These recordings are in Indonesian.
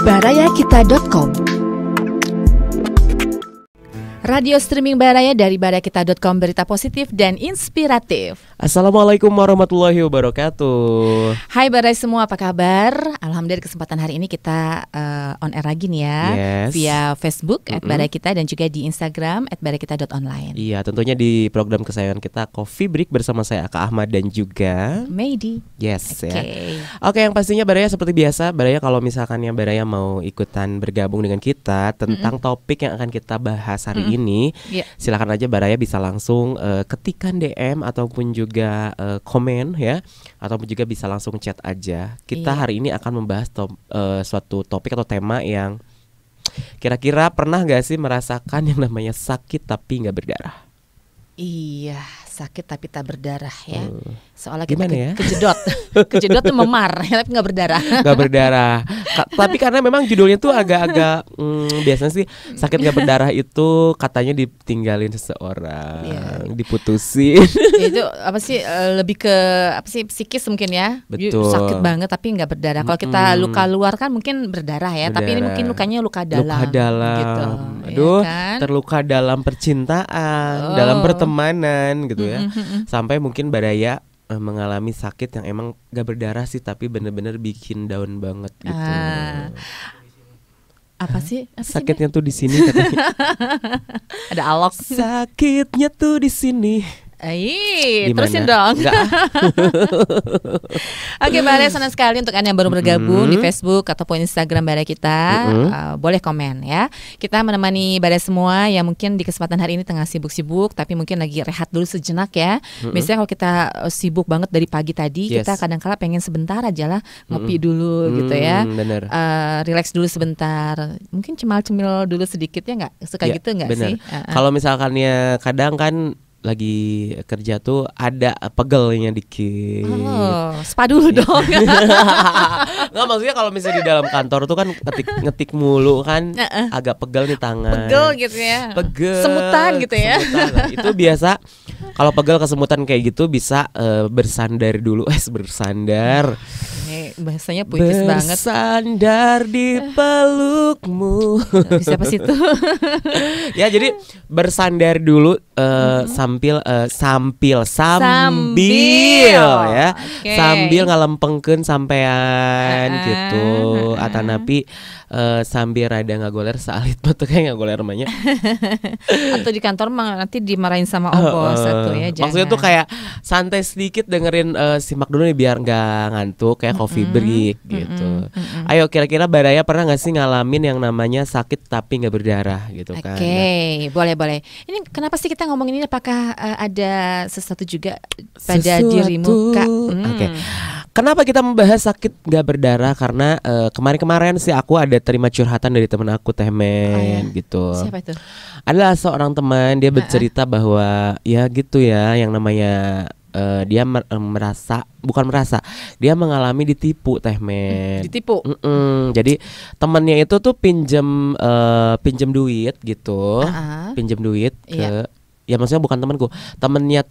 barayakita.com. Radio streaming Baraya dari barayakita.com, berita positif dan inspiratif. Assalamualaikum warahmatullahi wabarakatuh. Hai Baraya semua, apa kabar? Alhamdulillah di kesempatan hari ini kita on air lagi nih ya. Yes. Via Facebook @barayakita dan juga di Instagram @barayakita.online. Iya, tentunya di program kesayangan kita Coffee Break bersama saya Aka Ahmad dan juga Medi. Yes. Oke. Ya. Oke, yang pastinya Baraya seperti biasa, Baraya kalau misalkannya Baraya mau ikutan bergabung dengan kita tentang topik yang akan kita bahas hari ini, silakan aja Baraya bisa langsung ketikkan DM ataupun juga komen ya, ataupun juga bisa langsung chat aja. Kita hari ini akan membahas suatu topik atau tema yang kira-kira pernah gak sih merasakan yang namanya sakit tapi gak berdarah? Iya, sakit tapi tak berdarah ya. Soalnya Gimana kita ya? kejedot tuh memar tapi nggak berdarah. Gak berdarah. Tapi karena memang judulnya tuh agak-agak biasanya sih sakit gak berdarah itu katanya ditinggalin seseorang, diputusin. Itu apa sih, lebih ke apa sih, psikis mungkin ya. Betul. Sakit banget tapi nggak berdarah. Kalau kita luka luar kan mungkin berdarah ya. Berdarah. Tapi ini mungkin lukanya luka dalam. Luka dalam. Gitu. Aduh, Ya kan? terluka dalam percintaan, dalam pertemanan gitu ya. Sampai mungkin Baraya mengalami sakit yang emang gak berdarah sih, tapi bener-bener bikin down banget gitu. Apa sih? Sakitnya tuh di sini katanya. Ada alok. Sakitnya tuh di sini. Terusin dong. Oke, Baraya senang sekali untuk Anda yang baru bergabung di Facebook ataupun Instagram Baraya kita. Boleh komen ya. Kita menemani Baraya semua yang mungkin di kesempatan hari ini tengah sibuk-sibuk, tapi mungkin lagi rehat dulu sejenak ya. Biasanya kalau kita sibuk banget dari pagi tadi, kita kadang-kala pengen sebentar aja lah ngopi dulu gitu ya. Relax dulu sebentar. Mungkin cemil-cemil dulu sedikit ya, nggak? Suka gitu nggak sih? Kalau misalkannya kadang kan lagi kerja tuh ada pegelnya dikit. Spa dulu dong. Nggak, maksudnya kalau misalnya di dalam kantor tuh kan ngetik mulu kan, agak pegel di tangan. Pegel gitu ya. Pegel. Semutan gitu ya. Semutan. Itu biasa kalau pegel kesemutan kayak gitu bisa bersandar dulu. Bersandar. Bahasanya puitis banget. Bersandar di pelukmu. Siapa sih itu? Ya, jadi bersandar dulu sambil ya. Sambil ngalempengkeun sampean gitu. Atanapi sambil rada ngagoler salit betul kayak ngagoler namanya. Atau di kantor nanti dimarahin sama bos atau ya, jangan. Maksudnya tuh kayak santai sedikit dengerin simak dulu nih biar nggak ngantuk, kayak coffee break gitu. Ayo, kira-kira Baraya pernah nggak sih ngalamin yang namanya sakit tapi nggak berdarah gitu kan? Oke, boleh. Ini kenapa sih kita ngomongin ini? Apakah ada sesuatu juga pada dirimu, Kak? Oke. Kenapa kita membahas sakit nggak berdarah? Karena kemarin-kemarin sih aku ada terima curhatan dari temen aku, Teh Men, gitu. Siapa itu? Adalah seorang teman, dia bercerita bahwa ya gitu ya, yang namanya dia dia mengalami ditipu, Teh Men. Ditipu. Jadi temannya itu tuh pinjem duit gitu, pinjem duit ke ya, maksudnya bukan temanku, temennya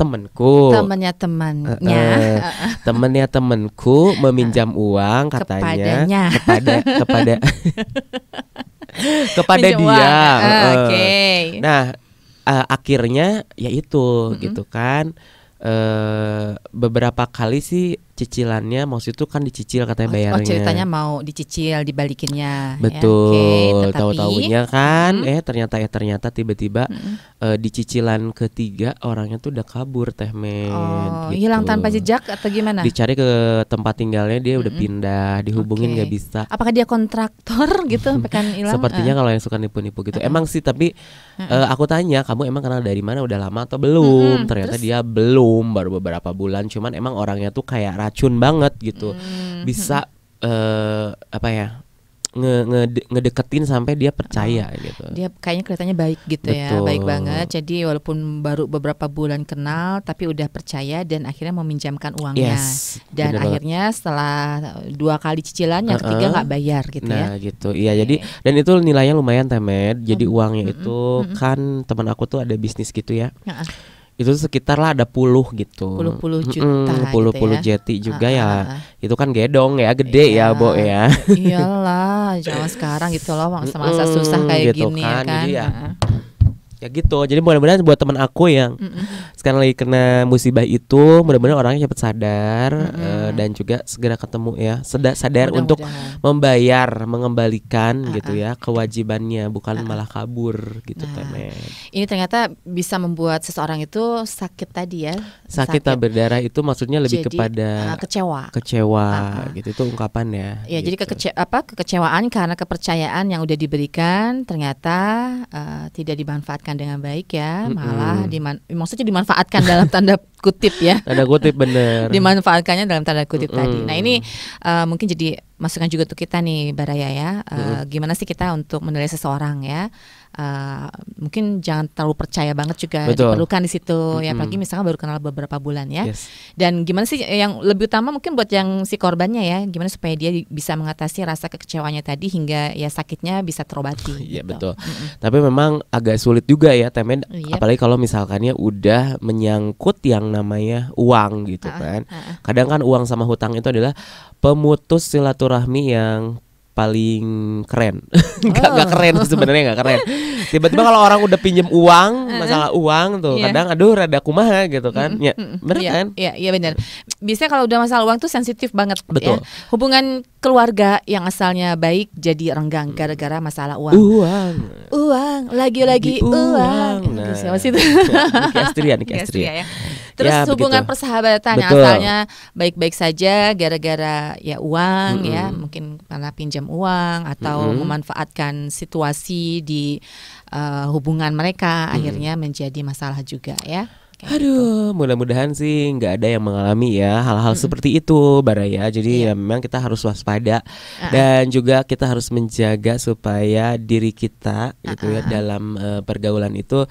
temanku meminjam uang katanya kepada dia. Nah, akhirnya ya itu gitu kan. Beberapa kali sih cicilannya, maksud itu kan dicicil katanya bayarnya. Ceritanya mau dicicil dibalikinnya. Betul. Tahu-tahunya kan ternyata tiba-tiba di cicilan ketiga orangnya tuh udah kabur, Teh Men. Gitu. Hilang tanpa jejak atau gimana? Dicari ke tempat tinggalnya, dia udah pindah, dihubungin nggak bisa. Apakah dia kontraktor gitu pekan hilang? Sepertinya kalau yang suka nipu-nipu gitu. Emang sih, tapi aku tanya, kamu emang kenal dari mana, udah lama atau belum? Ternyata dia belum, baru beberapa bulan. Cuman emang orangnya tuh kayak racun banget gitu. Bisa ngedeketin sampai dia percaya gitu. Dia kayaknya kelihatannya baik gitu. Betul. Ya, baik banget. Jadi walaupun baru beberapa bulan kenal, tapi udah percaya dan akhirnya meminjamkan uangnya. Dan akhirnya setelah 2 kali cicilan, yang ketiga nggak bayar gitu ya. Nah gitu, iya. Jadi dan itu nilainya lumayan, Teh Men. Jadi uangnya itu kan teman aku tuh ada bisnis gitu ya. Itu sekitar lah ada puluh gitu. Puluh juta Puluh gitu ya. jeti juga ya. Itu kan gedong ya, gede ya, Bo ya. Iyalah, jangan sekarang gitu loh, masa-masa susah kayak gitu gini kan. ya kan. Jadi ya gitu. Jadi mudah-mudahan buat teman aku yang sekarang lagi kena musibah itu, mudah-mudahan orangnya cepat sadar dan juga segera ketemu ya, sadar untuk membayar, mengembalikan gitu ya kewajibannya, bukan malah kabur gitu temen. Ini ternyata bisa membuat seseorang itu sakit tadi ya. Sakit tak berdarah itu maksudnya lebih kepada kecewa gitu, itu ungkapannya. Ya, gitu. jadi kekecewaan karena kepercayaan yang udah diberikan ternyata tidak dimanfaatkan dengan baik ya, malah maksudnya dimanfaatkan dalam tanda kutip ya. Tanda kutip bener. Dimanfaatkannya dalam tanda kutip tadi. Nah ini mungkin jadi masukan juga untuk kita nih Baraya ya. Gimana sih kita untuk menilai seseorang ya? Mungkin jangan terlalu percaya banget juga. Betul. Diperlukan di situ ya, apalagi misalnya baru kenal beberapa bulan ya. Dan gimana sih yang lebih utama mungkin buat yang si korbannya ya, gimana supaya dia bisa mengatasi rasa kekecewanya tadi hingga ya sakitnya bisa terobati. Iya gitu. Betul. Tapi memang agak sulit juga ya temen, apalagi kalau misalkannya udah menyangkut yang namanya uang gitu kan. Kadang kan uang sama hutang itu adalah pemutus silaturahmi yang paling keren. Gak keren sebenarnya, gak keren. Tiba-tiba kalau orang udah pinjem uang, masalah uang tuh kadang aduh rada kumaha gitu kan. Ya, bener kan? Iya benar. Biasanya kalau udah masalah uang tuh sensitif banget. Betul. Ya. Hubungan keluarga yang asalnya baik jadi renggang gara-gara masalah uang. Lagi-lagi uang. Nah, siapa sih itu? Niki Astria. Ya. Terus ya, hubungan begitu. persahabatan yang asalnya baik-baik saja gara-gara ya uang ya, mungkin karena pinjam uang atau memanfaatkan situasi di hubungan mereka akhirnya menjadi masalah juga ya. Aduh, mudah-mudahan sih nggak ada yang mengalami ya hal-hal seperti itu, Baraya. Jadi ya memang kita harus waspada dan juga kita harus menjaga supaya diri kita gitu ya dalam pergaulan itu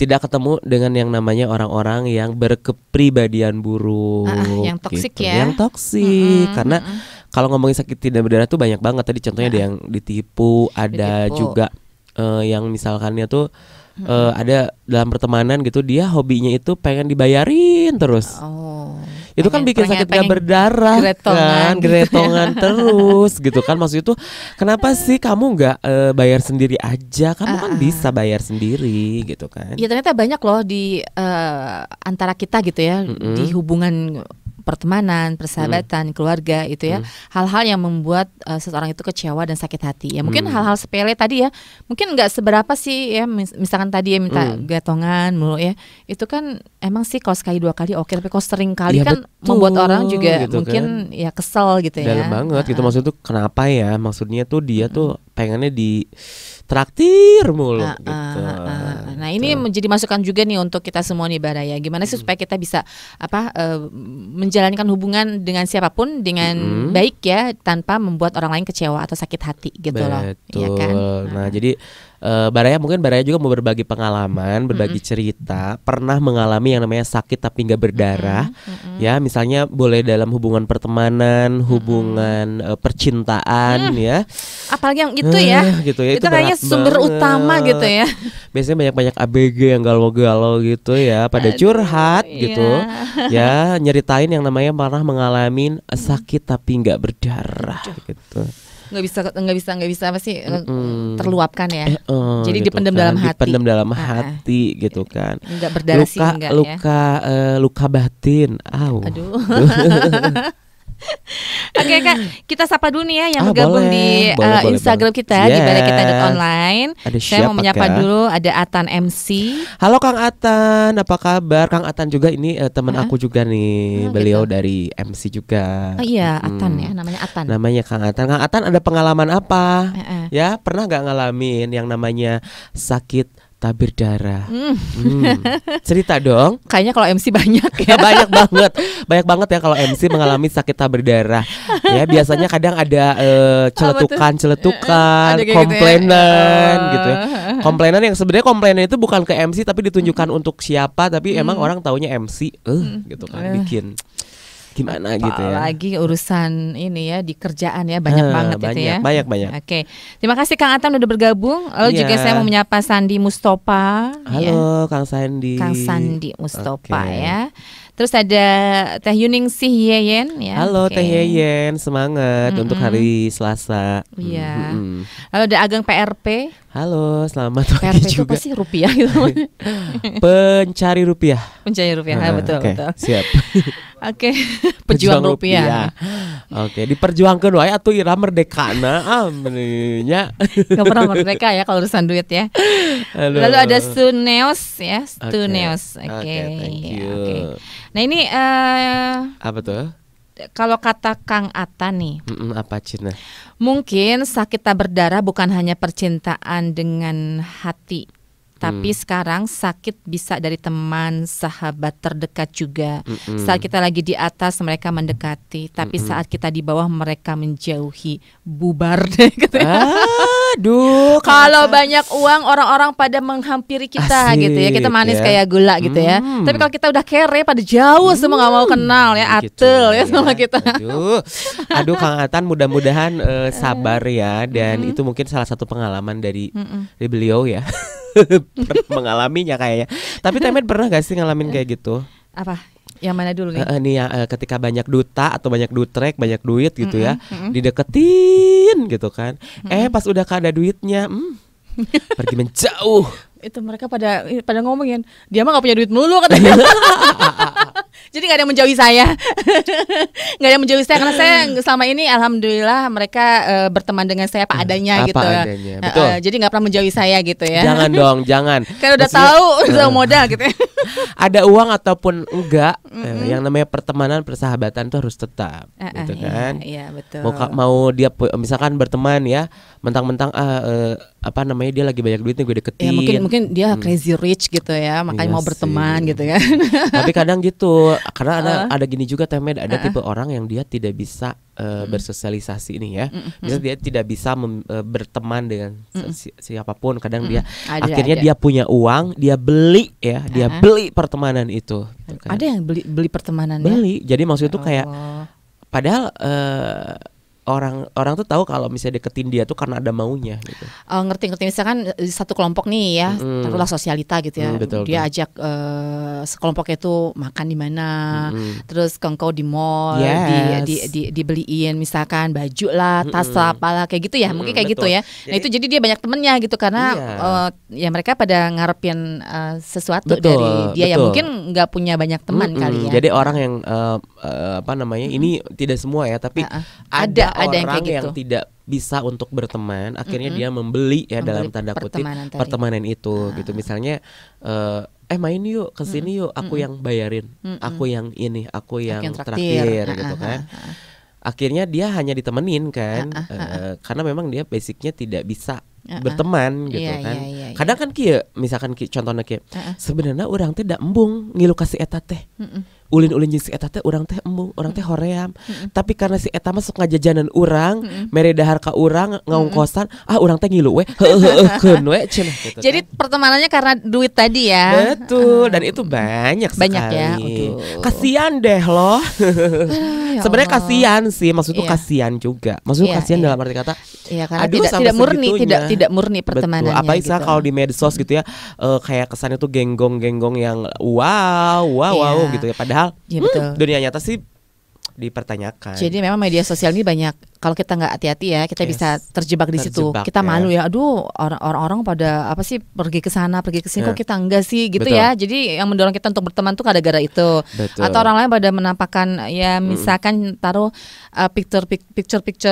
tidak ketemu dengan yang namanya orang-orang yang berkepribadian buruk, yang toksik gitu. ya. Yang toksik karena kalau ngomongin sakit tidak berdarah tuh banyak banget. Tadi contohnya ada yang ditipu, ada juga yang misalkannya tuh ada dalam pertemanan gitu, dia hobinya itu pengen dibayarin terus. Itu kan bikin sakit gak berdarah kan, gretongan terus gitu kan. Maksudnya tuh kenapa sih kamu gak bayar sendiri aja? Kamu kan bisa bayar sendiri gitu kan. Ya ternyata banyak loh di antara kita gitu ya, di hubungan pertemanan, persahabatan, keluarga itu ya, hal-hal yang membuat seseorang itu kecewa dan sakit hati. Ya mungkin hal-hal sepele tadi ya, mungkin nggak seberapa sih ya, misalkan tadi ya minta gatongan mulu ya, itu kan emang sih kalau sekali dua kali oke, tapi kalau sering kali kan membuat orang juga gitu mungkin kan, ya kesel gitu ya. Dalam banget gitu, maksudnya tuh kenapa ya, maksudnya tuh dia tuh pengennya di traktir mulu gitu. Nah ini menjadi masukan juga nih untuk kita semua nih Baraya. Gimana sih supaya kita bisa menjalankan hubungan dengan siapapun dengan baik ya, tanpa membuat orang lain kecewa atau sakit hati gitu loh. Betul. Ya kan? Nah jadi Baraya mungkin Baraya juga mau berbagi pengalaman, berbagi cerita, pernah mengalami yang namanya sakit tapi nggak berdarah, ya misalnya boleh dalam hubungan pertemanan, hubungan percintaan, ya. Apalagi yang itu ya, gitu ya, itu kayaknya sumber utama gitu ya. Biasanya banyak ABG yang galau-galau gitu ya, pada curhat gitu, ya nyeritain yang namanya pernah mengalami sakit tapi nggak berdarah gitu. nggak bisa apa sih terluapkan ya. Jadi gitu dipendam kan, dalam hati. Dipendam dalam hati gitu kan. Nggak berdarah sih enggak ya. Luka batin. Aduh. Oke Kak, kita sapa dulu nih ya yang bergabung di Instagram kita di balekita.online. Saya mau menyapa dulu, ada Atan MC. Halo Kang Atan, apa kabar? Kang Atan juga ini teman aku juga nih, beliau gitu. Dari MC juga. Oh iya, Atan ya, namanya Atan. Namanya Kang Atan. Kang Atan ada pengalaman apa? Ya, pernah nggak ngalamin yang namanya sakit tak berdarah? Cerita dong. Kayaknya kalau MC banyak ya. Banyak banget ya kalau MC mengalami sakit tak berdarah. Ya biasanya kadang ada celetukan, komplainan gitu ya. Komplainan yang sebenarnya komplainan itu bukan ke MC tapi ditunjukkan untuk siapa, tapi emang orang taunya MC gitu kan, bikin gimana gitu ya. Apalagi urusan ini ya di kerjaan ya banyak banget itu ya. Banyak. Oke. Terima kasih Kang Atan udah bergabung. Lalu juga saya mau menyapa Sandi Mustopa. Halo Kang Sandi. Kang Sandi Mustopa ya. Terus ada Teh Yuningsih Yeyen ya. Halo Teh Yeyen, semangat untuk hari Selasa. Iya. Lalu ada Ageng PRP. Halo, selamat pagi PRP juga. itu pasti rupiah gitu. Pencari rupiah. Pencari rupiah, betul. Siap. Oke, pejuang rupiah. Oke, diperjuangkan wae atuh ira merdekana nya. Gak pernah merdeka ya kalau urusan duit ya. Halo. Lalu ada Stuneos ya, Stuneos. Oke. Thank you. Nah ini apa tuh? Kalau kata Kang Atan nih, apa Cina? Mungkin sakit tak berdarah bukan hanya percintaan dengan hati. Tapi sekarang sakit bisa dari teman, sahabat terdekat juga. Saat kita lagi di atas mereka mendekati, tapi saat kita di bawah mereka menjauhi, bubar deh katanya. Aduh, kalau banyak uang orang-orang pada menghampiri kita gitu ya. Kita manis kayak gula gitu ya. Tapi kalau kita udah kere pada jauh semua nggak mau kenal ya, atel ya sama kita. Aduh Kang Atan mudah-mudahan sabar ya, dan itu mungkin salah satu pengalaman dari beliau ya. Mengalaminya kayaknya. Tapi Temen pernah gak sih ngalamin kayak gitu? Apa? Yang mana dulu nih? Nih ya, ketika banyak duta atau banyak dutrek, banyak duit gitu ya, dideketin gitu kan. Pas udah kada duitnya, pergi menjauh. Itu mereka pada ngomongin, dia mah gak punya duit mulu katanya. Jadi gak ada yang menjauhi saya. Gak ada yang menjauhi saya karena saya selama ini alhamdulillah mereka berteman dengan saya apa adanya gitu. Adanya, betul. Jadi gak pernah menjauhi saya gitu ya. Jangan dong, jangan. Kan udah tahu udah modal gitu ya. Ada uang ataupun enggak, yang namanya pertemanan, persahabatan tuh harus tetap gitu kan. Iya betul. Mau dia misalkan berteman ya, mentang-mentang apa namanya dia lagi banyak duit nih gue deketin. Ya, mungkin dia crazy rich gitu ya, makanya mau berteman gitu kan. Tapi kadang gitu, karena ada gini juga Temen, ada tipe orang yang dia tidak bisa bersosialisasi nih ya. Misalnya dia tidak bisa berteman dengan siapapun. Kadang dia akhirnya dia punya uang, dia beli ya, dia beli pertemanan itu. Kan. Ada yang beli pertemanan. Beli. Jadi maksud itu kayak padahal orang tuh tahu kalau misalnya deketin dia tuh karena ada maunya gitu. Ngerti misalkan satu kelompok nih ya, taruhlah sosialita gitu ya. Betul, dia ajak sekelompoknya itu makan di mana, terus kongko di mall, dibeliin misalkan baju lah, tas lah, apalah kayak gitu ya. Mungkin kayak gitu ya. Nah itu jadi dia banyak temennya gitu karena ya mereka pada ngarepin sesuatu dari dia yang mungkin nggak punya banyak teman kali ya. Jadi orang yang apa namanya ini tidak semua ya, tapi ada orang yang tidak bisa untuk berteman, akhirnya dia membeli ya dalam tanda kutip pertemanan itu gitu. Misalnya main yuk kesini yuk, aku yang bayarin, aku yang ini, aku yang traktir gitu kan. Akhirnya dia hanya ditemenin kan, karena memang dia basicnya tidak bisa berteman gitu kan. Kadang kan kia, misalkan contohnya kia, sebenarnya orang teh tidak embung ngilu kasih eta teh. Ulin-ulin jeung si eta teh urang teh embung, urang teh hoream. Tapi karena si eta masuk ngajajanan urang, mere dahar ka urang ngaungkosan, urang teh ngilu we, heueukeun we cenah gitu. Jadi pertemanannya karena duit tadi ya. Betul, dan itu banyak sekali. Ya. Kasian deh loh. Sebenarnya kasihan sih, maksudku kasihan juga. Maksudku kasihan dalam arti kata, iya, karena tidak murni, tidak murni pertemanannya. Betul. Apalagi gitu. Kalau di medsos gitu ya, kayak kesannya tuh genggong-genggong yang wow gitu ya. Padahal dunia nyata sih dipertanyakan. Jadi memang media sosial ini banyak, kalau kita nggak hati-hati ya kita bisa terjebak di situ. Kita malu ya, aduh orang-orang pada apa sih pergi ke sana pergi ke sini, kok kita enggak sih gitu ya. Jadi yang mendorong kita untuk berteman tuh gara-gara itu. Atau orang lain pada menampakkan ya misalkan taruh picture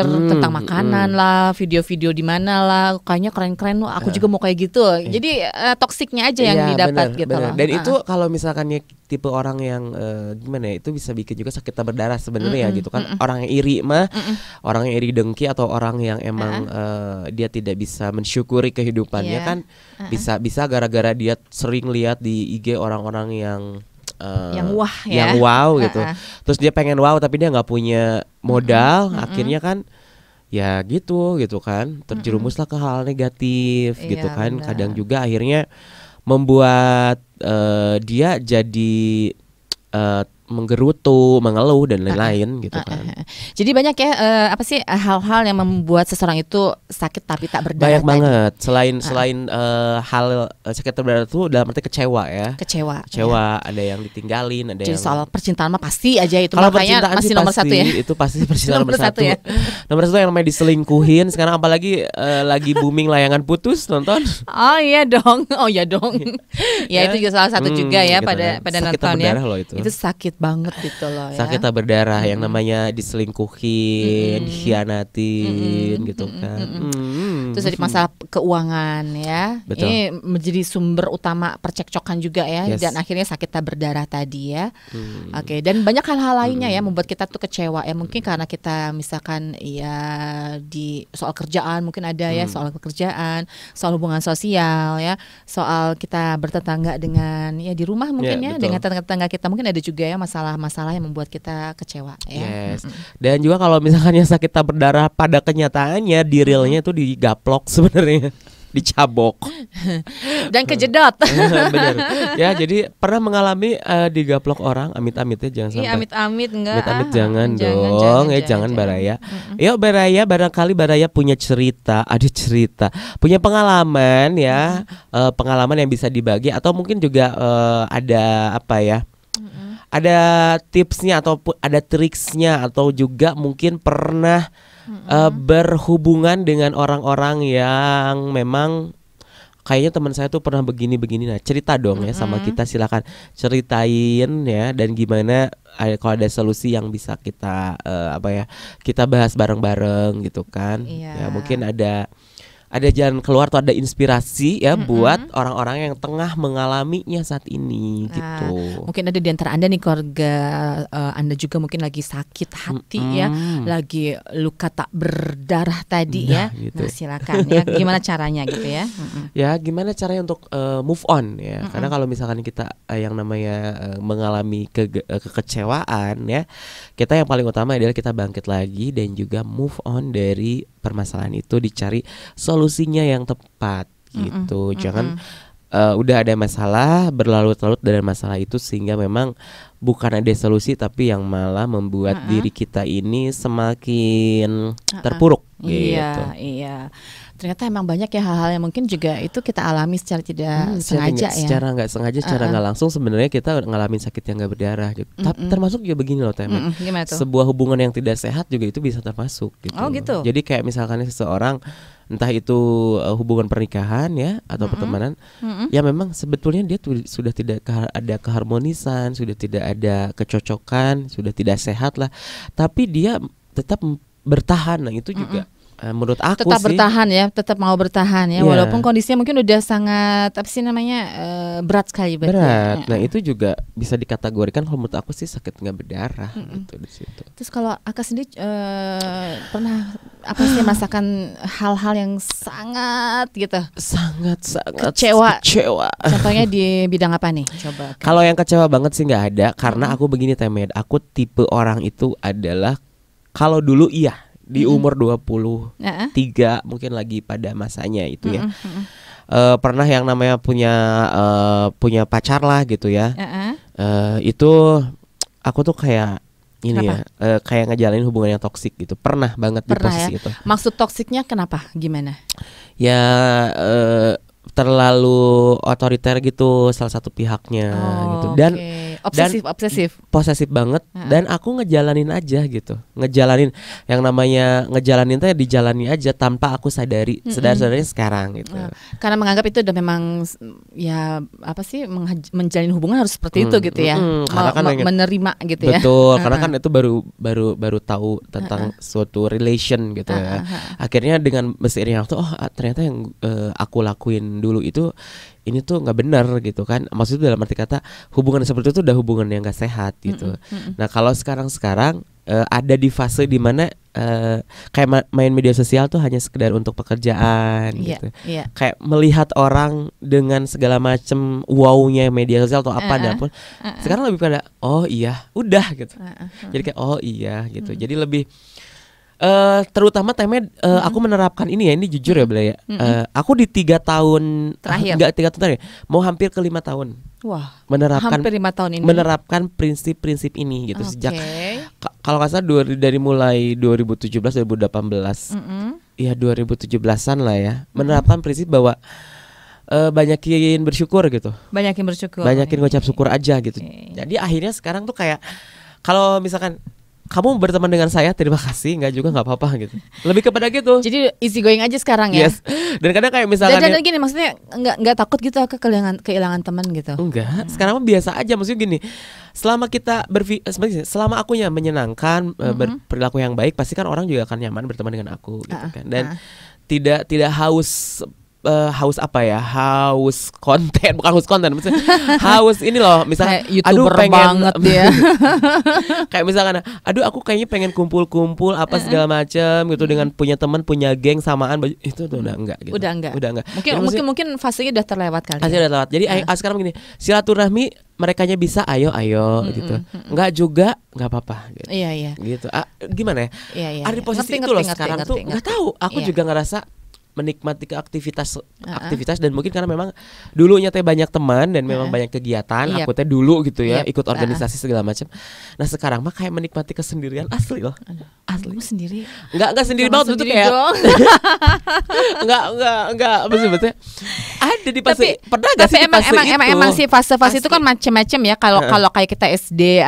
tentang makanan lah, video-video di mana lah, kayaknya keren-keren loh, aku juga mau kayak gitu. Jadi toksiknya aja yang didapat gitu loh. Dan itu kalau misalkan tipe orang yang gimana ya, itu bisa bikin juga sakit berdarah sebenarnya gitu kan. Orang yang iri mah, orang yang iri dengki, atau orang yang emang dia tidak bisa mensyukuri kehidupannya kan, bisa gara-gara dia sering lihat di IG orang-orang yang wah ya, yang wow gitu. Terus dia pengen wow tapi dia nggak punya modal, akhirnya kan ya gitu kan, terjerumuslah ke hal negatif gitu kan. Benar. Kadang juga akhirnya membuat dia jadi menggerutu, mengeluh dan lain-lain gitu kan. Jadi banyak ya apa sih hal-hal yang membuat seseorang itu sakit tapi tak berdarah. Banyak banget. Selain hal sakit tak berdarah itu dalam arti kecewa ya. Kecewa. Ada yang ditinggalin, ada jadi yang soal percintaan mah pasti aja itu. Kalau makanya masih nomor pasti, satu ya. Itu pasti percintaan nomor satu ya. Nomor satu yang namanya diselingkuhin. Sekarang apalagi lagi booming layangan putus, nonton. Oh iya dong. Ya itu juga salah satu juga ya gitu pada sakit nonton ya. Loh itu sakit banget gitu loh ya. Sakit tak berdarah yang namanya diselingkuhin, dikhianatin gitu kan. Terus ada masalah keuangan ya. Betul. Ini menjadi sumber utama percekcokan juga ya. Yes. Dan akhirnya sakit tak berdarah tadi ya. Oke, dan banyak hal-hal lainnya ya membuat kita tuh kecewa ya. Mungkin karena kita misalkan ya di soal kerjaan mungkin ada ya, soal pekerjaan, soal hubungan sosial ya, soal kita bertetangga dengan ya di rumah mungkin ya, dengan tetangga kita mungkin ada juga ya masalah-masalah yang membuat kita kecewa ya. Yes. Dan juga kalau misalkan yang sakit tak berdarah pada kenyataannya di realnya itu digaplok sebenarnya. Dicabok dan kejedot. Bener ya, jadi pernah mengalami digaplok orang, amit-amitnya jangan sampai. Amit-amit enggak. Amit-amit jangan dong. Jangan Baraya. Yuk Baraya, barangkali Baraya punya cerita, punya pengalaman ya, pengalaman yang bisa dibagi atau mungkin juga ada apa ya? Ada tipsnya ataupun ada triksnya atau juga mungkin pernah berhubungan dengan orang-orang yang memang kayaknya teman saya tuh pernah begini. Nah, cerita dong ya sama kita, silakan ceritain ya, dan gimana kalau ada solusi yang bisa kita kita bahas bareng-bareng gitu kan. Ya mungkin ada jalan keluar atau ada inspirasi ya buat orang-orang yang tengah mengalaminya saat ini gitu. Mungkin ada di antara Anda nih keluarga Anda juga mungkin lagi sakit hati ya, lagi luka tak berdarah tadi ya. Gitu. Nah, silakan ya, gimana caranya gitu ya. Ya, gimana caranya untuk move on ya. Karena kalau misalkan kita yang namanya mengalami kekecewaan ya, kita yang paling utama adalah kita bangkit lagi dan juga move on dari permasalahan itu, dicari solusinya yang tepat gitu. Jangan udah ada masalah berlarut-larut dari masalah itu sehingga memang bukan ada solusi tapi yang malah membuat diri kita ini semakin terpuruk gitu. Iya. Ternyata emang banyak ya hal-hal yang mungkin juga itu kita alami secara tidak sengaja ya. Secara nggak sengaja, secara nggak langsung sebenarnya kita ngalamin sakit yang nggak berdarah gitu. Tapi termasuk juga begini loh Temen. Sebuah hubungan yang tidak sehat juga itu bisa termasuk gitu. Oh gitu. Jadi kayak misalkan seseorang entah itu hubungan pernikahan ya atau pertemanan, ya memang sebetulnya dia sudah tidak ada keharmonisan, sudah tidak ada kecocokan, sudah tidak sehat lah. Tapi dia tetap bertahan, nah itu juga menurut aku tetap sih bertahan ya, tetap mau bertahan ya, walaupun kondisinya mungkin udah sangat berat sekali berat. Nah itu juga bisa dikategorikan kalau menurut aku sih sakit nggak berdarah gitu di situ. Terus kalau Aka sendiri pernah merasakan hal-hal yang sangat kecewa. Contohnya di bidang apa nih? Coba. Kalau yang kecewa banget sih nggak ada, karena aku begini Temed, aku tipe orang itu adalah kalau dulu di umur 23 mungkin lagi pada masanya itu ya. Pernah yang namanya punya pacar lah gitu ya. Itu aku tuh kayak kayak ngejalanin hubungan yang toksik gitu. Pernah banget di posisi itu. Maksud toksiknya kenapa? Gimana? Ya terlalu otoriter gitu salah satu pihaknya gitu. Dan obsesif posesif banget. Dan aku ngejalanin aja gitu, ngejalanin yang namanya ngejalanin tuh dijalani aja tanpa aku sadar-sadarnya sekarang gitu. Karena menganggap itu udah memang ya menjalin hubungan harus seperti itu gitu ya. Karena kan menerima gitu ya. Betul, karena kan itu baru tahu tentang suatu relation gitu ya. Akhirnya dengan seiringnya waktu ternyata yang aku lakuin dulu itu ini tuh nggak benar gitu kan. Maksudnya dalam arti kata hubungan seperti itu udah hubungan yang nggak sehat gitu. Nah kalau sekarang ada di fase dimana kayak main media sosial tuh hanya sekedar untuk pekerjaan gitu. Kayak melihat orang dengan segala macam wownya media sosial atau apa pun. Sekarang lebih pada udah gitu. Jadi kayak iya gitu. Jadi lebih Terutama Temed, aku menerapkan ini ya, ini jujur ya Bela ya. Aku di 3 tahun terakhir, enggak 3 tahun terakhir, mau hampir ke 5 tahun. Wah, Menerapkan hampir 5 tahun ini. Menerapkan prinsip-prinsip ini gitu sejak kalau nggak salah dari mulai 2017 2018. Ya 2017-an lah ya. Menerapkan prinsip bahwa banyakin bersyukur gitu. Banyakin bersyukur. Banyakin ngucap syukur aja gitu. Jadi akhirnya sekarang tuh kayak kalau misalkan kamu berteman dengan saya, terima kasih, nggak juga nggak apa-apa gitu. Lebih kepada gitu. Jadi easy going aja sekarang ya. Yes. Dan kadang kayak misalkan dan gini, maksudnya nggak takut gitu kehilangan teman gitu. Enggak, sekarang mah biasa aja. Maksudnya gini, selama kita selama akunya menyenangkan, berperilaku yang baik, pasti kan orang juga akan nyaman berteman dengan aku gitu kan. Dan tidak haus apa ya, haus konten, bukan haus konten, maksudnya haus ini loh, misalnya aduh pengen banget dia. Kayak misalkan aduh aku kayaknya pengen kumpul-kumpul apa segala macam gitu, dengan punya teman, punya geng samaan, itu tuh udah enggak gitu. Udah enggak. Mungkin fasenya udah terlewat kali. Fasenya udah terlewat. Jadi sekarang gini, silaturahmi merekanya bisa, ayo gitu. Enggak juga enggak apa-apa gitu. Iya. Gitu. Gimana ya? Iya. Ada di posisi itu loh sekarang tuh enggak tahu. Aku juga ngerasa menikmati aktivitas dan mungkin karena memang dulunya teh banyak teman dan memang banyak kegiatan, aku teh dulu gitu ya, ikut organisasi segala macam. Nah sekarang mah kayak menikmati kesendirian asli loh. Asli. Kamu sendiri? Enggak sendiri banget itu kayak. enggak maksudnya ada di fase. Pernah enggak sih emang sih fase-fase itu kan macam-macam ya. Kalau kayak kita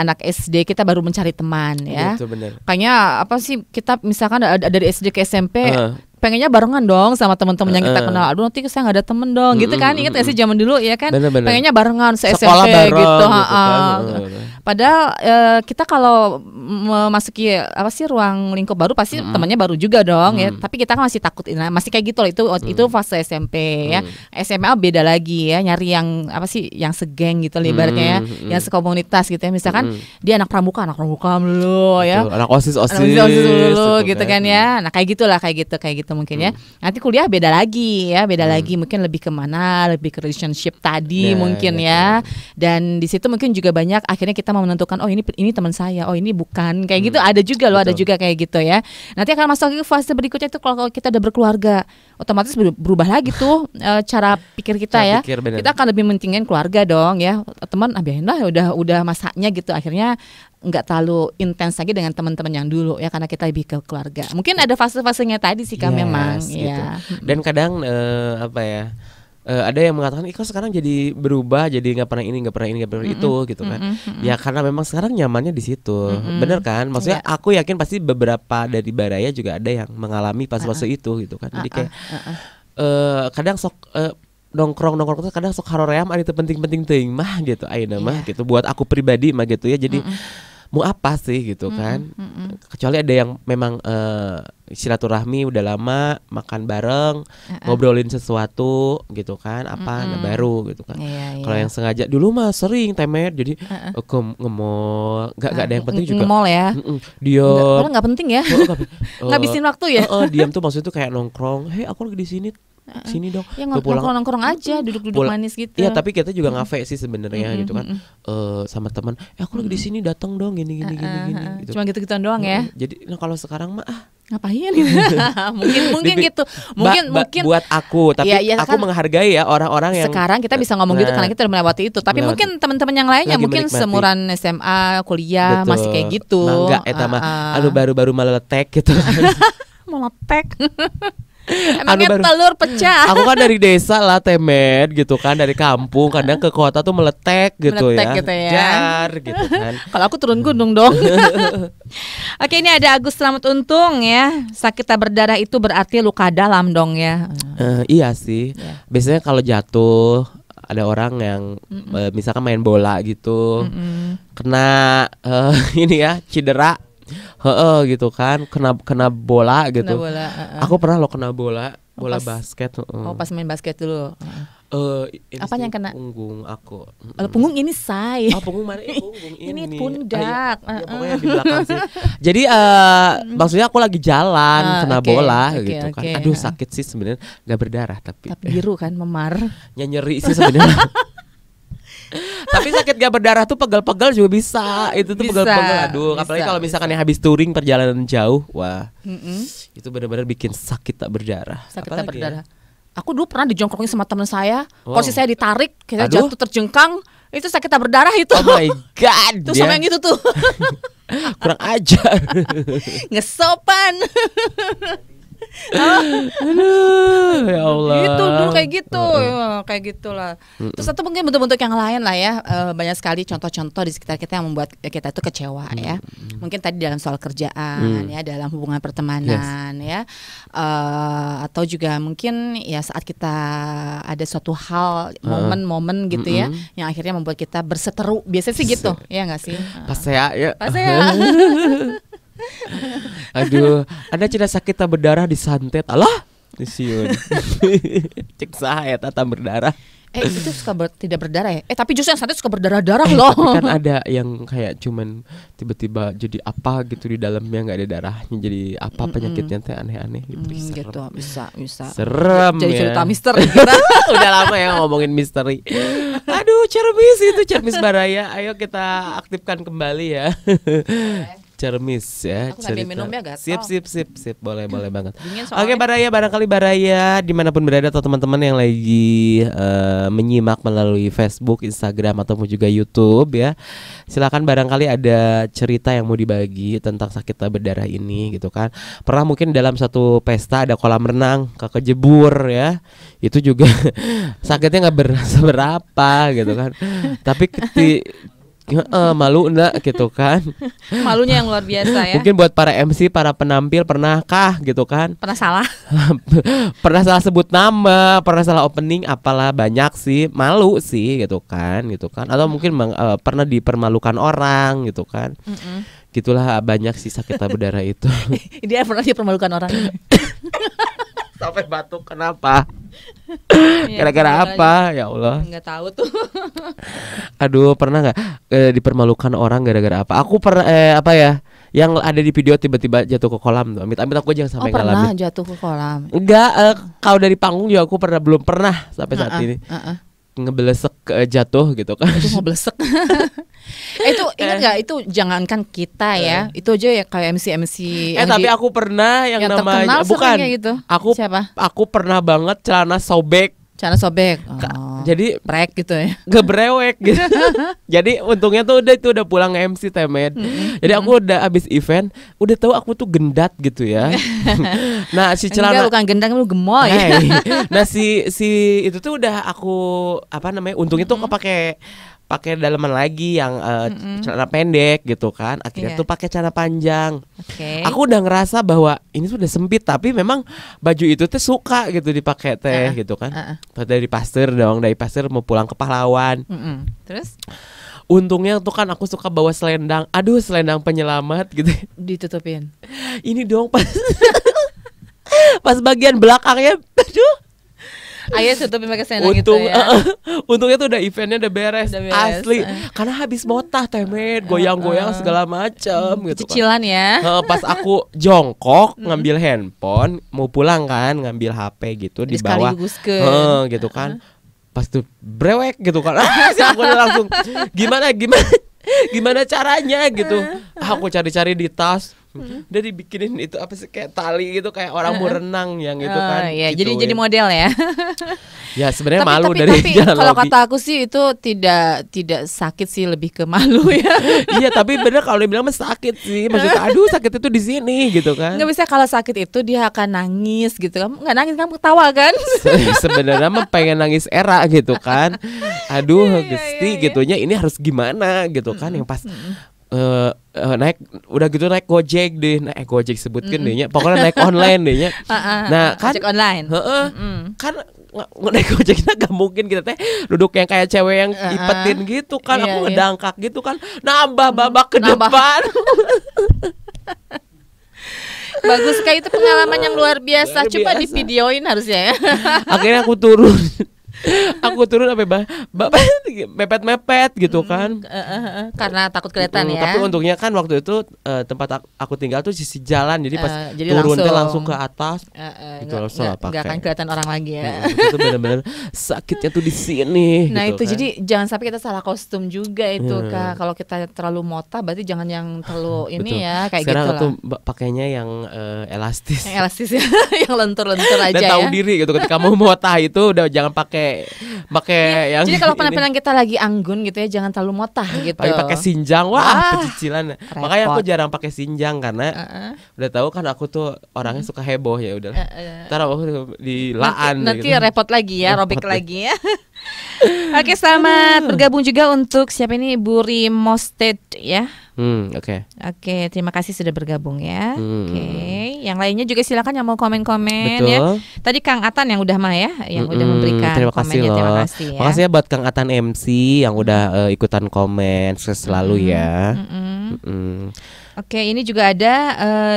anak SD kita baru mencari teman ya. Itu benar. Kayaknya apa sih, kita misalkan dari SD ke SMP pengennya barengan dong sama teman-teman yang kita kenal. Aduh nanti saya nggak ada temen dong, gitu kan? Ingat gak sih zaman dulu ya kan? Bener. Pengennya barengan se-SMP bareng, gitu. Kan. Padahal kita kalau memasuki ruang lingkup baru pasti temannya baru juga dong ya. Tapi kita kan masih takut, masih kayak gitu loh. Itu fase SMP ya. SMA beda lagi ya, nyari yang yang segeng gitu ibaratnya ya, yang sekomunitas gitu ya. Misalkan dia anak pramuka dulu ya. Anak OSIS dulu gitu kan ya. Nah kayak gitu mungkin ya. Nanti kuliah beda lagi ya, mungkin lebih kemana, lebih ke relationship tadi mungkin ya. Dan di situ mungkin juga banyak akhirnya kita mau menentukan, oh ini teman saya, oh ini bukan, kayak gitu. Ada juga loh, ada juga kayak gitu ya. Nanti akan masuk ke fase berikutnya itu kalau kita udah berkeluarga, otomatis berubah lagi tuh cara pikir kita ya. Kita akan lebih mentingin keluarga dong ya. Teman biarin lah, udah masanya gitu. Akhirnya nggak terlalu intens lagi dengan teman-teman yang dulu ya, karena kita lebih ke keluarga. Mungkin ada fase-fasenya tadi sih kan, memang gitu. Ya. Dan kadang ada yang mengatakan kok sekarang jadi berubah, jadi nggak pernah ini nggak pernah itu gitu kan. Ya karena memang sekarang nyamannya di situ. Bener kan? Maksudnya aku yakin pasti beberapa dari Baraya juga ada yang mengalami fase-fase itu gitu kan. Jadi kayak kadang sok nongkrong tuh kadang sok haroream itu penting teuing mah gitu ayeuna mah gitu, buat aku pribadi mah gitu ya. Jadi mau apa sih gitu kan. Kecuali ada yang memang silaturahmi udah lama, makan bareng, ngobrolin sesuatu gitu kan, baru gitu kan. Kalau yang sengaja dulu mah sering temet, jadi ke nge-mall, enggak ada yang penting juga. Nge-mall ya. Diam. Enggak penting ya. Ngabisin waktu ya. Diam tuh maksudnya tuh kayak nongkrong, "Hei, aku lagi di sini dong." Ya nongkrong aja, duduk-duduk manis gitu. Iya, tapi kita juga ngafe sih sebenarnya gitu kan. Sama teman, aku lagi di sini, datang dong gini gitu. Cuma gitu-gituan doang ya. Jadi kalau sekarang mah ngapain? mungkin gitu. Mungkin buat aku, tapi aku kan menghargai ya orang-orang yang sekarang kita bisa ngomong gitu karena kita udah melewati itu. Tapi mungkin teman-teman yang lainnya mungkin seumuran SMA, kuliah, betul, masih kayak gitu. Enggak eta mah baru meletek gitu. Meletek. Emangnya telur pecah. Aku kan dari desa lah Temet gitu kan, dari kampung, kadang ke kota tuh meletek gitu ya. Jar gitu kan. Kalau aku turun gunung dong. Oke, ini ada Agus Slamet Untung ya. Sakit tak berdarah itu berarti luka dalam dong ya. Iya sih. Biasanya kalau jatuh ada orang yang misalkan main bola gitu, kena ini ya cedera. Gitu kan, kena bola gitu. Aku pernah lo kena bola basket. Oh, pas main basket dulu. Apa yang kena? Punggung aku. Punggung ini say. Punggung mana? Punggung ini. Ini pundak. Ya, pokoknya di belakang sih. Jadi maksudnya aku lagi jalan kena bola gitu kan. Aduh sakit sih sebenarnya, nggak berdarah tapi biru kan, memar. Nyeri sih sebenarnya. Tapi sakit gak berdarah tuh pegal-pegal juga bisa. Itu tuh pegal-pegal. Aduh, bisa, apalagi kalau misalkan yang habis touring perjalanan jauh, wah. Itu benar-benar bikin sakit tak berdarah. Sakit tak berdarah. Aku dulu pernah dijongkrokin sama teman saya. Kursi saya ditarik, kita Aduh. jatuh terjengkang. Itu sakit tak berdarah itu. Oh my god. Tuh sama yang itu tuh. Kurang ajar. Ngesopan. Aduh, ya Allah. Gitu dulu kayak gitu, ya, kayak gitulah. Terus atau mungkin bentuk-bentuk yang lain lah ya. Banyak sekali contoh-contoh di sekitar kita yang membuat kita itu kecewa ya. Mungkin tadi dalam soal kerjaan ya, dalam hubungan pertemanan ya, atau juga mungkin ya saat kita ada suatu hal momen-momen gitu ya, yang akhirnya membuat kita berseteru. Biasanya sih gitu, ya nggak sih? Pas saya ya. Pas saya. Aduh, Anda tidak sakit tak berdarah disantet. Alah, disiun. Cek saya tak berdarah. Itu suka tidak berdarah ya? Tapi justru yang santet suka berdarah-darah loh. Tapi kan ada yang kayak cuman tiba-tiba jadi apa gitu di dalamnya, nggak ada darahnya, jadi apa penyakitnya teh aneh-aneh gitu. Gitu, bisa. Serem jadi ya. cerita misteri kita. Udah lama ya ngomongin misteri. Aduh, cermis itu cermis Baraya. Ayo kita aktifkan kembali ya. Cermis ya. Aku ngambil minum ya, gatal. Sip. Boleh banget. Soalnya. Oke Baraya, barangkali Baraya dimanapun berada atau teman-teman yang lagi menyimak melalui Facebook, Instagram ataupun juga YouTube ya, silakan barangkali ada cerita yang mau dibagi tentang sakit tak berdarah ini gitu kan. Pernah mungkin dalam satu pesta ada kolam renang, kejebur ya, itu juga sakitnya nggak seberapa gitu kan. Tapi malu enggak gitu kan. Malunya yang luar biasa ya. Mungkin buat para MC, para penampil, pernahkah gitu kan? Pernah salah. Pernah salah sebut nama, pernah salah opening, apalah banyak sih, malu sih gitu kan. Atau mungkin pernah dipermalukan orang gitu kan. Gitulah banyak sih sakit tak berdarah itu. Dia pernah dipermalukan orang. Sampai batuk, kenapa? Gara-gara apa? Ya Allah. Nggak tahu tuh. Aduh, pernah nggak dipermalukan orang gara-gara apa? Aku pernah apa ya? Yang ada di video tiba-tiba jatuh ke kolam tuh. Amit-amit aku jangan sampai ngalamin. Pernah jatuh ke kolam. Enggak, kalau dari panggung juga aku belum pernah sampai saat ini. Ngebelesek jatuh gitu kan. Itu ngebelesek. Itu ingat nggak? Itu jangankan kita ya, itu aja ya kayak MC tapi aku pernah yang namanya bukan gitu. Siapa? Aku pernah banget celana sobek. Celana sobek. Jadi brek gitu ya. Gebrewek gitu. Jadi untungnya tuh udah pulang MC Temed. Jadi aku udah habis event, udah tahu aku tuh gendat gitu ya. Nah, si celana bukan gendang, lu gemoy. Nah, si itu tuh udah aku untungnya tuh pakai dalaman lagi yang celana pendek gitu kan. Akhirnya tuh pakai celana panjang. Aku udah ngerasa bahwa ini tuh udah sempit, tapi memang baju itu tuh suka gitu dipakai teh gitu kan. Dari pasir mau pulang ke Pahlawan. Terus untungnya tuh kan aku suka bawa selendang. Aduh, selendang penyelamat gitu. Ditutupin. Ini dong pas bagian belakangnya. Aduh. Ayo tutupin pakai selendang itu ya. Untungnya tuh udah eventnya udah beres. Asli. Karena habis motah Temed, goyang-goyang segala macam gitu. Cicilan ya. Pas aku jongkok ngambil handphone, mau pulang kan, ngambil HP gitu di bawah. Gitu kan. Pas tuh brewek gitu kan. Aku udah langsung gimana caranya gitu. Aku cari-cari di tas. Dia dibikinin itu apa sih, kayak tali gitu, kayak orang mau renang yang itu kan. Iya, gitu jadi model ya. Ya sebenarnya malu tapi dari jalan kalau lagi. Kata aku sih itu tidak sakit sih, lebih ke malu ya. Iya, tapi bener kalau dibilang mah sakit sih. Maksudnya aduh sakit itu di sini gitu kan. Nggak bisa, kalau sakit itu dia akan nangis gitu. Kamu nggak nangis, kamu ketawa kan? Sebenarnya mah pengen nangis era gitu kan. Aduh Gusti gitunya, ini harus gimana gitu kan. Yang pas naik udah gitu naik Gojek deh, Gojek sebutkan dehnya, pokoknya naik online dehnya. Nah kan Gojek online. Kan naik Gojeknya gak mungkin kita teh duduk yang kayak cewek yang ipetin gitu kan. Aku ngedangkak gitu kan, nambah babak ke depan. Bagus, kayak itu pengalaman yang luar biasa. Coba di videoin harusnya ya. Akhirnya aku turun. Aku turun sampai mepet-mepet gitu kan. Karena takut kelihatan ya. Tapi untungnya kan waktu itu tempat aku tinggal tuh sisi jalan, jadi pas jadi turunnya langsung ke atas. Itu nggak akan kelihatan orang lagi ya. Itu benar-benar sakitnya tuh di sini. Nah gitu itu kan. Jadi jangan sampai kita salah kostum juga itu Kak. Kalau kita terlalu mota berarti jangan yang terlalu ini ya kayak sekarang gitu lah. Sekarang tuh pakainya yang elastis. Yang elastis ya, yang lentur-lentur aja dan ya. tahu diri gitu ketika mau motah itu udah jangan pakai yang. Jadi kalau penampilan kita lagi anggun gitu ya jangan terlalu motah gitu. Pakai sinjang, pecicilan. Makanya aku jarang pakai sinjang karena udah tahu kan aku tuh orangnya suka heboh ya udah. Ntar aku dilaan. Nanti gitu. repot lagi ya, robek lagi ya. Oke, selamat bergabung juga untuk siapa ini Ibu Rimosted ya. Oke, terima kasih sudah bergabung ya. Yang lainnya juga silakan yang mau komen-komen. Betul. Ya. Tadi Kang Atan yang udah ya, yang udah memberikan terima kasih komennya. Loh. Terima kasih ya. Makasih ya buat Kang Atan MC yang udah ikutan komen selalu ya. Oke, ini juga ada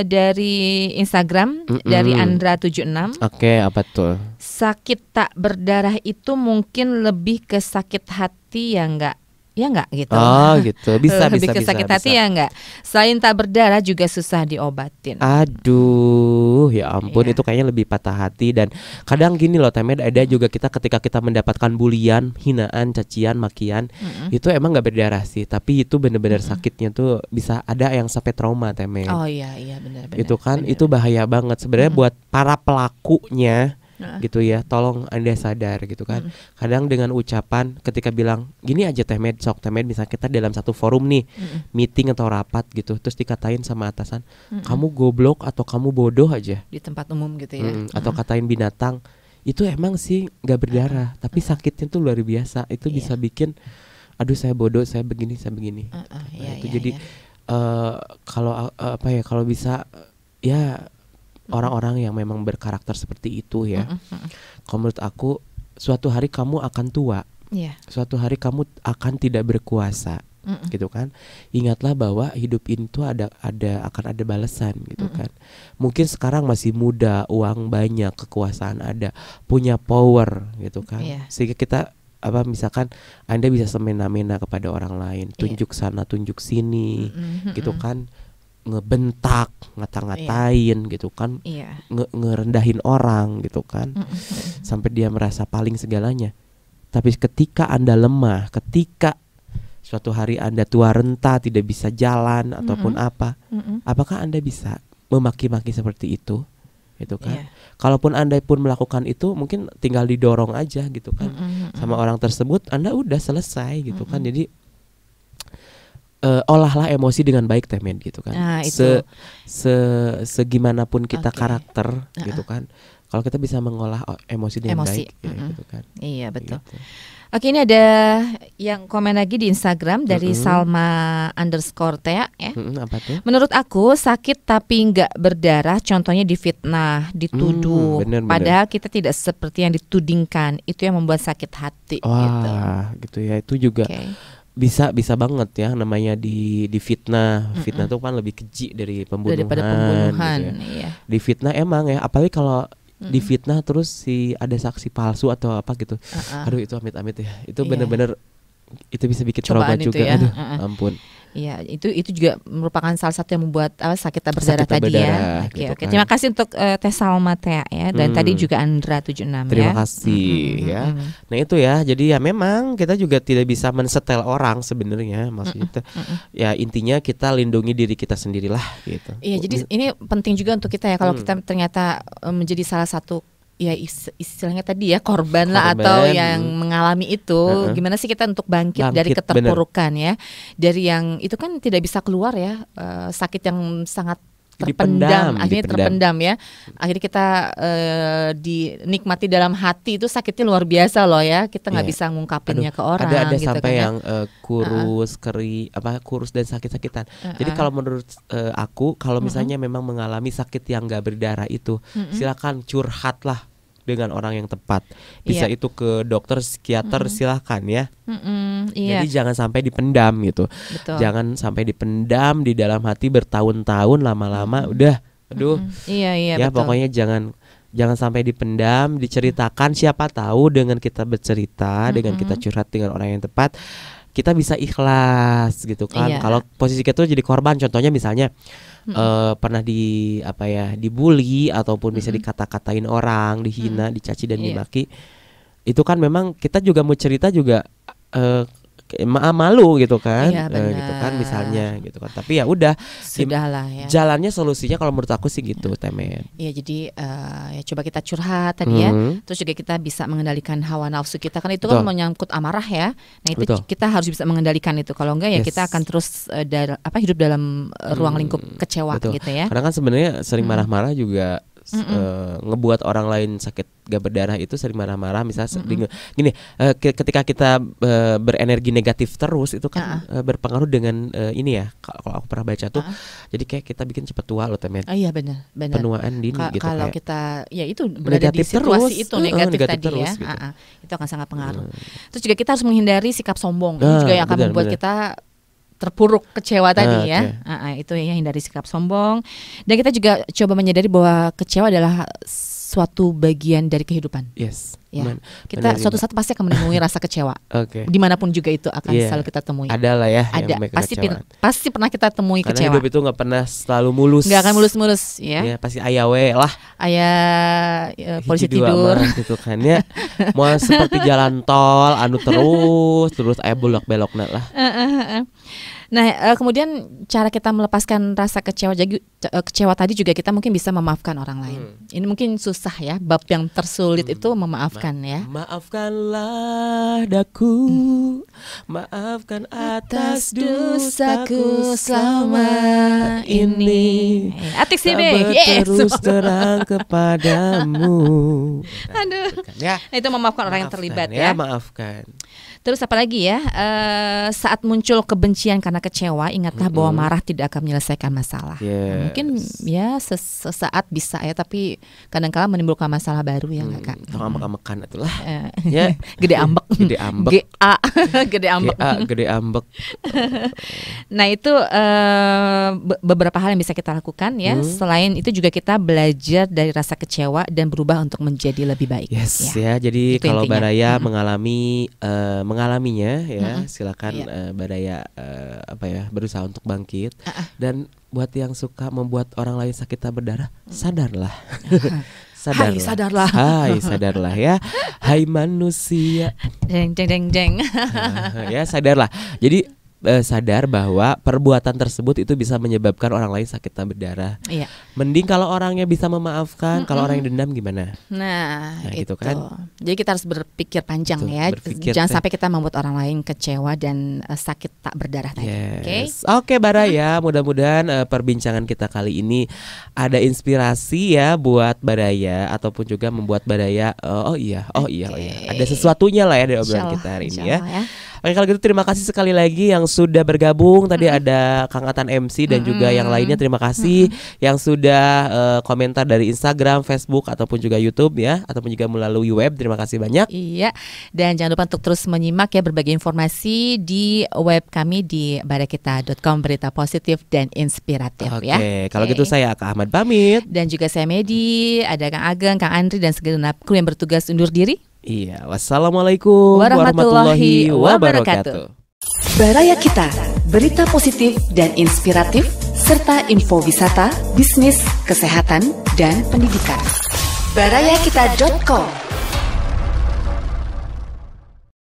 dari Instagram dari Andra76. Oke, apa tuh? Sakit tak berdarah itu mungkin lebih ke sakit hati ya enggak? Ya enggak gitu. Oh gitu, bisa lebih ke sakit hati ya enggak. Selain tak berdarah juga susah diobatin. Aduh, ya ampun, itu kayaknya lebih patah hati. Dan kadang gini loh Temed, ada juga ketika kita mendapatkan bulian, hinaan, cacian, makian, itu emang nggak berdarah sih, tapi itu benar-benar sakitnya tuh bisa ada yang sampai trauma Temed. Oh iya benar. Itu kan itu bahaya banget sebenarnya buat para pelakunya. Gitu ya, tolong Anda sadar gitu kan. Kadang dengan ucapan ketika bilang gini aja Temed, misalnya kita dalam satu forum nih, meeting atau rapat gitu, terus dikatain sama atasan, kamu goblok atau kamu bodoh aja di tempat umum gitu ya. Atau katain binatang, itu emang sih nggak berdarah, tapi sakitnya tuh luar biasa. Itu bisa bikin aduh saya bodoh, saya begini. Jadi kalau bisa ya orang-orang yang memang berkarakter seperti itu ya. Kalau menurut aku suatu hari kamu akan tua. Suatu hari kamu akan tidak berkuasa. Gitu kan. Ingatlah bahwa hidup ini tuh akan ada balasan gitu kan. Mungkin sekarang masih muda, uang banyak, kekuasaan ada, punya power gitu kan. Sehingga kita misalkan Anda bisa semena-mena kepada orang lain, tunjuk sana, tunjuk sini gitu kan. Ngebentak, ngata-ngatain gitu kan, ngerendahin orang gitu kan, sampai dia merasa paling segalanya. Tapi ketika Anda lemah, ketika suatu hari Anda tua renta, tidak bisa jalan ataupun apakah Anda bisa memaki-maki seperti itu? Gitu kan. Kalaupun Anda pun melakukan itu, mungkin tinggal didorong aja gitu kan, sama orang tersebut, Anda udah selesai gitu kan. Jadi olahlah emosi dengan baik Temen gitu kan. Segimanapun kita karakter gitu kan. Kalau kita bisa mengolah emosi dengan baik ya, gitu kan. Iya betul. Gitu. Oke, ini ada yang komen lagi di Instagram dari Salma_Tea ya. Apa tuh? Menurut aku sakit tapi nggak berdarah, contohnya difitnah, dituduh. Bener. Padahal kita tidak seperti yang ditudingkan. Itu yang membuat sakit hati. Gitu ya. Itu juga. Bisa banget ya namanya di fitnah. Fitnah tuh kan lebih keji dari pembunuhan. Daripada pembunuhan, gitu ya. Di fitnah emang ya, apalagi kalau di fitnah terus ada saksi palsu atau apa gitu. Aduh itu amit-amit ya. Itu bener-bener itu bisa bikin trauma juga. Ya. Aduh, ampun. Iya, itu juga merupakan salah satu yang membuat sakit tak berdarah tadi ya. Oke. Kan. Terima kasih untuk Teh Salma Tea ya, dan tadi juga Andra76 Terima kasih ya. Nah itu ya, jadi ya memang kita juga tidak bisa mensetel orang sebenarnya, maksudnya ya intinya kita lindungi diri kita sendirilah gitu. Iya, jadi ini penting juga untuk kita ya, kalau kita ternyata menjadi salah satu ya istilahnya tadi ya korban lah atau yang mengalami itu, gimana sih kita untuk bangkit dari keterpurukan ya, dari yang itu kan tidak bisa keluar ya, sakit yang sangat terpendam, akhirnya terpendam ya, akhirnya kita dinikmati dalam hati, itu sakitnya luar biasa loh ya, kita nggak bisa ngungkapinnya ke orang. Ada gitu sampai kan, yang kurus, kurus dan sakit-sakitan. Jadi kalau menurut aku, kalau misalnya memang mengalami sakit yang nggak berdarah itu, silakan curhatlah dengan orang yang tepat. Bisa itu ke dokter, psikiater, silahkan ya. Jadi jangan sampai dipendam gitu. Betul. Jangan sampai dipendam di dalam hati bertahun-tahun, lama-lama udah aduh. Iya ya betul. Pokoknya jangan Jangan sampai dipendam, diceritakan. Siapa tahu dengan kita bercerita, dengan kita curhat dengan orang yang tepat, kita bisa ikhlas gitu kan. Kalau posisi kita jadi korban, contohnya misalnya pernah dibully ataupun bisa dikata-katain orang, dihina, dicaci dan dimaki. Itu kan memang kita juga mau cerita juga malu gitu kan, gitu kan misalnya gitu kan. Tapi ya udah, sudahlah ya. Jalannya solusinya kalau menurut aku sih gitu, Temen. Iya, jadi ya coba kita curhat tadi ya. Terus juga kita bisa mengendalikan hawa nafsu kita, kan itu kan menyangkut amarah ya. Nah itu kita harus bisa mengendalikan itu. Kalau enggak ya kita akan terus hidup dalam ruang lingkup kecewa gitu ya. Karena kan sebenarnya sering marah-marah juga ngebuat orang lain sakit gak berdarah itu sering marah-marah misalnya gini, ketika kita berenergi negatif terus itu kan berpengaruh dengan ini ya, kalau aku pernah baca tuh jadi kayak kita bikin cepet tua loh Temen. Iya benar. Penuaan dini gitu. Kalau kita ya itu berada di situasi terus, itu negatif tadi terus, ya gitu. Itu akan sangat pengaruh. Terus juga kita harus menghindari sikap sombong. Ini juga yang akan membuat kita terpuruk kecewa tadi ya. Itu ya, hindari sikap sombong. Dan kita juga coba menyadari bahwa kecewa adalah suatu bagian dari kehidupan. Yes. Ya. Kita suatu saat pasti akan menemui rasa kecewa. Dimanapun juga itu akan selalu kita temui. Ada lah ya. Ada. Pasti pernah kita temui karena kecewa. Hidup itu nggak pernah selalu mulus. Nggak akan mulus-mulus ya. Pasti ayawe lah. Polisi tidur. Gitu kan ya. Mau seperti jalan tol, terus aya belok-belokna lah. Nah, kemudian cara kita melepaskan rasa kecewa tadi juga kita mungkin bisa memaafkan orang lain. Ini mungkin susah ya, bab yang tersulit itu memaafkan ya. Maafkanlah daku, maafkan atas dosaku selama ini. Atik sih terus terang kepadamu. Aduh, itu memaafkan orang yang terlibat ya. Maafkan. Terus apa lagi ya? Saat muncul kebencian karena kecewa, ingatlah bahwa marah tidak akan menyelesaikan masalah. Nah, mungkin ya sesaat bisa ya, tapi kadang-kala menimbulkan masalah baru ya nggak Kak? Ambek-ambekan itulah. Ya. Gede ambek. Gede ambek. Gede ambek. Gede ambek. Nah itu beberapa hal yang bisa kita lakukan ya. Selain itu juga kita belajar dari rasa kecewa dan berubah untuk menjadi lebih baik. Yes ya. Jadi itu kalau intinya. Baraya mengalaminya ya, silakan Baraya berusaha untuk bangkit. Dan buat yang suka membuat orang lain sakit tak berdarah, sadarlah. Hai sadarlah ya. Hai manusia. Jeng. Ya sadarlah. Jadi sadar bahwa perbuatan tersebut itu bisa menyebabkan orang lain sakit tak berdarah. Iya. Mending kalau orangnya bisa memaafkan, kalau orang yang dendam gimana? Nah gitu kan. Jadi kita harus berpikir panjang ya. Jangan sampai kita membuat orang lain kecewa dan sakit tak berdarah tadi. Oke, Baraya, mudah-mudahan perbincangan kita kali ini ada inspirasi ya buat Baraya ataupun juga membuat Baraya ada sesuatunya lah ya dari obrolan kita hari ini ya. Oke, kalau gitu terima kasih sekali lagi yang sudah bergabung. Tadi ada Kang Atan MC dan juga yang lainnya, terima kasih yang sudah komentar dari Instagram, Facebook ataupun juga YouTube ya, ataupun juga melalui web. Terima kasih banyak. Iya. Dan jangan lupa untuk terus menyimak ya berbagai informasi di web kami di barakita.com, berita positif dan inspiratif ya. Oke, kalau gitu saya Kak Ahmad pamit. Dan juga saya Medi, ada Kang Ageng, Kang Andri dan segenap kru yang bertugas undur diri. Iya, wassalamualaikum warahmatullahi wabarakatuh. Baraya Kita, berita positif dan inspiratif serta info wisata, bisnis, kesehatan, dan pendidikan. barayakita.com